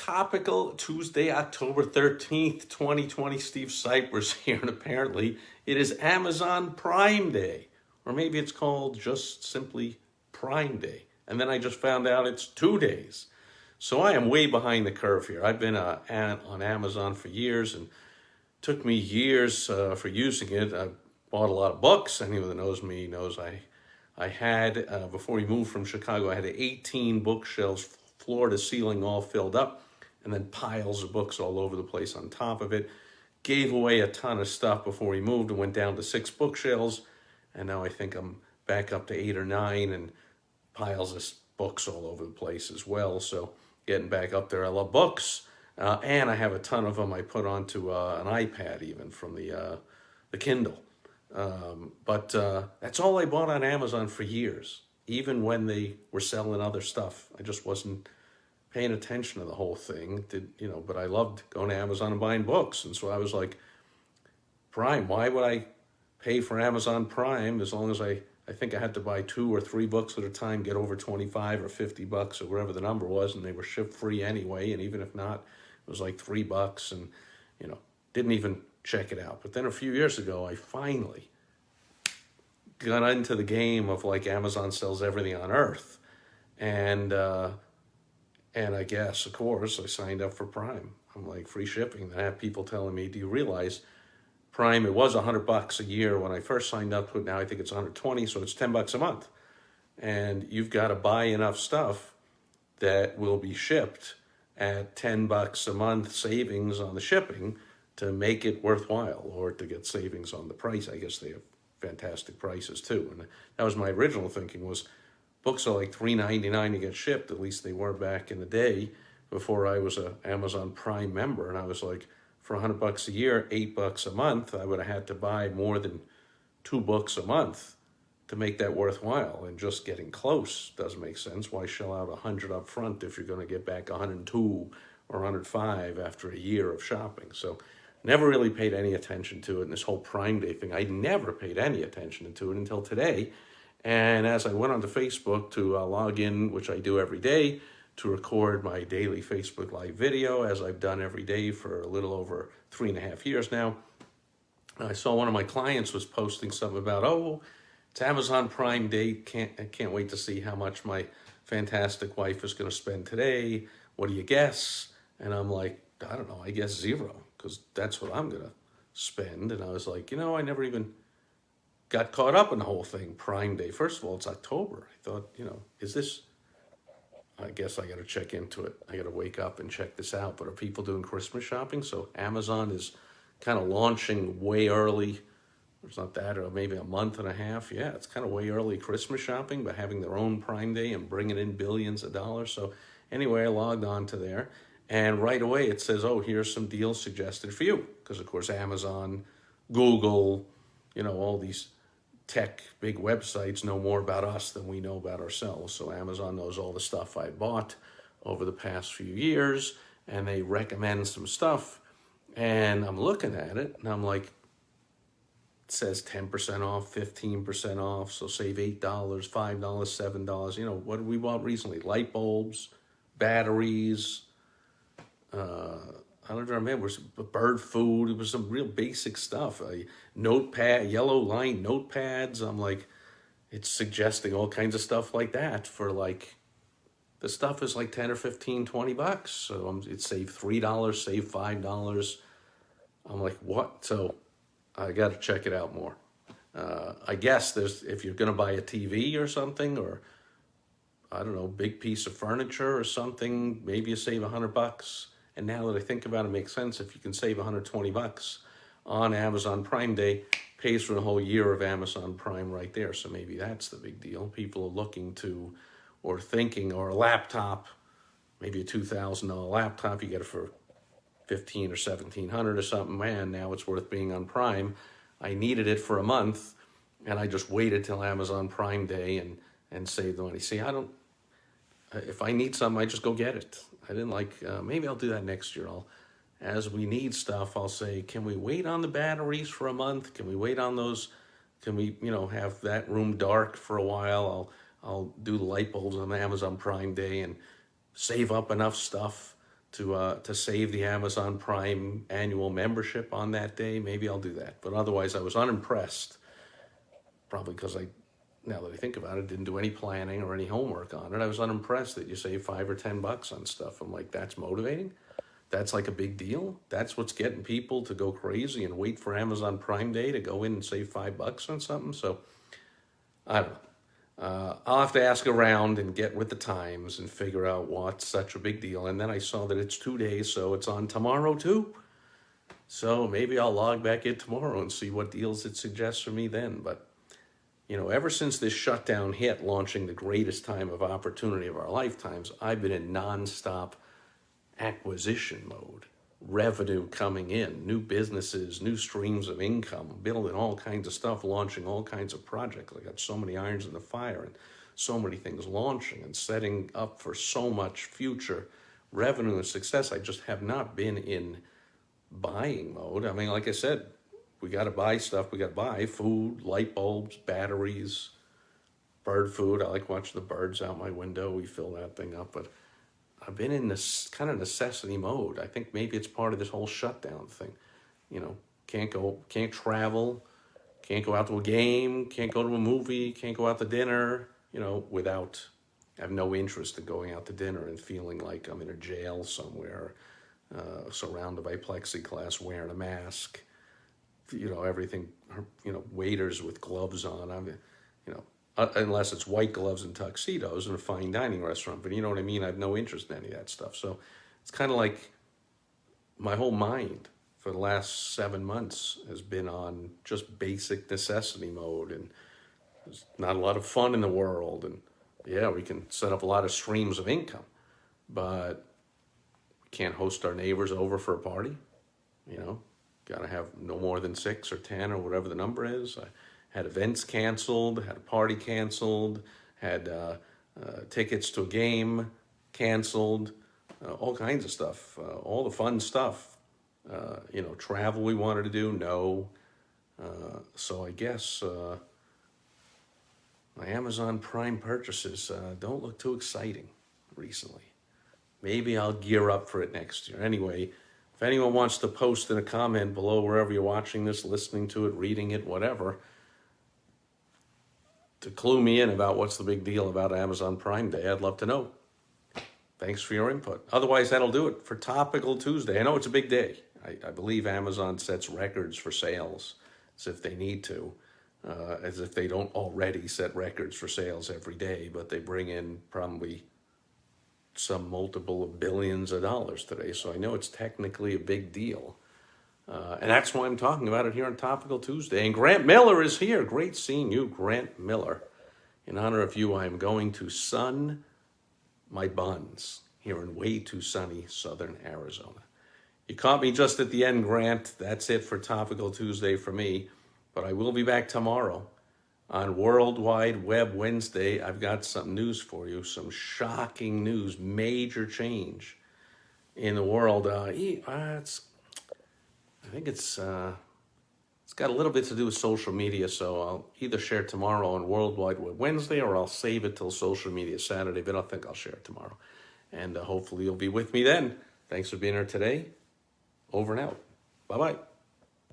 Topical Tuesday, October 13th, 2020. Steve Sipress here, and apparently it is Amazon Prime Day. Or maybe it's called just simply Prime Day. And then I just found out it's 2 days. So I am way behind the curve here. I've been on Amazon for years, and took me years for using it. I bought a lot of books. Anyone that knows me knows I had, before we moved from Chicago, I had 18 bookshelves, floor to ceiling, all filled up, and then piles of books all over the place on top of it. Gave away a ton of stuff before we moved and went down to 6 bookshelves, and now I think I'm back up to 8 or 9, and piles of books all over the place as well. So getting back up there. I love books, and I have a ton of them. I put onto an iPad even from the Kindle. But that's all I bought on Amazon for years, even when they were selling other stuff. I just wasn't paying attention to the whole thing, but I loved going to Amazon and buying books. And so I was like, Prime, why would I pay for Amazon Prime as long as I think I had to buy 2 or 3 books at a time, get over 25 or 50 bucks or whatever the number was, and they were shipped free anyway. And even if not, it was like $3, and, didn't even check it out. But then a few years ago, I finally got into the game of, like, Amazon sells everything on earth. And I guess, of course, I signed up for Prime. I'm like, free shipping. And I have people telling me, do you realize Prime, it was $100 a year when I first signed up to it. Now I think it's 120, so it's $10 a month. And you've got to buy enough stuff that will be shipped at $10 a month savings on the shipping to make it worthwhile, or to get savings on the price. I guess they have fantastic prices too. And that was my original thinking, was books are like $3.99 to get shipped. At least they were back in the day before I was a Amazon Prime member. And I was like, for $100 a year, $8 a month, I would have had to buy more than 2 books a month to make that worthwhile. And just getting close doesn't make sense. Why shell out $100 up front if you're going to get back $102 or $105 after a year of shopping? So never really paid any attention to it. And this whole Prime Day thing, I never paid any attention to it until today. And as I went onto Facebook to log in, which I do every day, to record my daily Facebook Live video, as I've done every day for a little over 3.5 years now, I saw one of my clients was posting something about, oh, it's Amazon Prime Day. I can't wait to see how much my fantastic wife is going to spend today. What do you guess? And I'm like, I don't know, I guess 0, because that's what I'm going to spend. And I was like, I never even got caught up in the whole thing, Prime Day. First of all, it's October. I thought, is this, I guess I got to check into it. I got to wake up and check this out. But are people doing Christmas shopping? So Amazon is kind of launching way early. It's not that, or maybe a month and a half. Yeah, it's kind of way early Christmas shopping, but having their own Prime Day and bringing in billions of dollars. So anyway, I logged on to there, and right away it says, oh, here's some deals suggested for you. Because, of course, Amazon, Google, all these tech big websites know more about us than we know about ourselves. So Amazon knows all the stuff I bought over the past few years, and they recommend some stuff. And I'm looking at it, and I'm like, it says 10% off, 15% off, so save $8, $5, $7. What did we bought recently? Light bulbs, batteries, I don't remember, it was bird food. It was some real basic stuff. A notepad, yellow line notepads. I'm like, it's suggesting all kinds of stuff like that for like, the stuff is like 10 or 15, $20. So it saved $3, save $5. I'm like, what? So I got to check it out more. I guess if you're going to buy a TV or something, or I don't know, big piece of furniture or something, maybe you save $100. And now that I think about it, it makes sense. If you can save $120 on Amazon Prime Day, pays for the whole year of Amazon Prime right there. So maybe that's the big deal. People are looking to, or thinking, or a laptop, maybe a $2,000 laptop, you get it for $1,500 or $1,700 or something. Man, now it's worth being on Prime. I needed it for a month, and I just waited till Amazon Prime Day and saved the money. See, if I need something, I just go get it. I didn't maybe I'll do that next year. As we need stuff, I'll say, can we wait on the batteries for a month? Can we wait on those? Can we, have that room dark for a while? I'll do the light bulbs on Amazon Prime Day and save up enough stuff to save the Amazon Prime annual membership on that day, maybe I'll do that. But otherwise, I was unimpressed, probably because now that I think about it, didn't do any planning or any homework on it. I was unimpressed that you save $5 or $10 on stuff. I'm like, that's motivating? That's like a big deal? That's what's getting people to go crazy and wait for Amazon Prime Day to go in and save $5 on something? So, I don't know. I'll have to ask around and get with the times and figure out what's such a big deal. And then I saw that it's 2 days, so it's on tomorrow too. So maybe I'll log back in tomorrow and see what deals it suggests for me then. But, ever since this shutdown hit, launching the greatest time of opportunity of our lifetimes, I've been in nonstop acquisition mode. Revenue coming in, new businesses, new streams of income, building all kinds of stuff, launching all kinds of projects. I got so many irons in the fire and so many things launching and setting up for so much future revenue and success. I just have not been in buying mode. I mean, like I said, we got to buy stuff. We got to buy food, light bulbs, batteries, bird food. I like watching the birds out my window. We fill that thing up, but I've been in this kind of necessity mode. I think maybe it's part of this whole shutdown thing. Can't travel, can't go out to a game, can't go to a movie, can't go out to dinner, without, I have no interest in going out to dinner and feeling like I'm in a jail somewhere, surrounded by plexiglass, wearing a mask, everything, waiters with gloves on. Unless it's white gloves and tuxedos in a fine dining restaurant. But you know what I mean? I have no interest in any of that stuff. So it's kind of like my whole mind for the last 7 months has been on just basic necessity mode. And there's not a lot of fun in the world. And yeah, we can set up a lot of streams of income, but we can't host our neighbors over for a party. Got to have no more than 6 or 10 or whatever the number is. Had events canceled, had a party canceled, had tickets to a game canceled, all kinds of stuff, all the fun stuff. Travel we wanted to do, no. So I guess my Amazon Prime purchases don't look too exciting recently. Maybe I'll gear up for it next year. Anyway, if anyone wants to post in a comment below wherever you're watching this, listening to it, reading it, whatever, to clue me in about what's the big deal about Amazon Prime Day, I'd love to know. Thanks for your input. Otherwise, that'll do it for Topical Tuesday. I know it's a big day. I believe Amazon sets records for sales as if they need to, as if they don't already set records for sales every day, but they bring in probably some multiple of billions of dollars today. So I know it's technically a big deal. And that's why I'm talking about it here on Topical Tuesday. And Grant Miller is here. Great seeing you, Grant Miller. In honor of you, I am going to sun my buns here in way too sunny southern Arizona. You caught me just at the end, Grant. That's it for Topical Tuesday for me. But I will be back tomorrow on World Wide Web Wednesday. I've got some news for you, some shocking news, major change in the world. I think it's got a little bit to do with social media, so I'll either share it tomorrow on World Wide Web Wednesday or I'll save it till social media Saturday, but I think I'll share it tomorrow. And hopefully you'll be with me then. Thanks for being here today. Over and out. Bye-bye.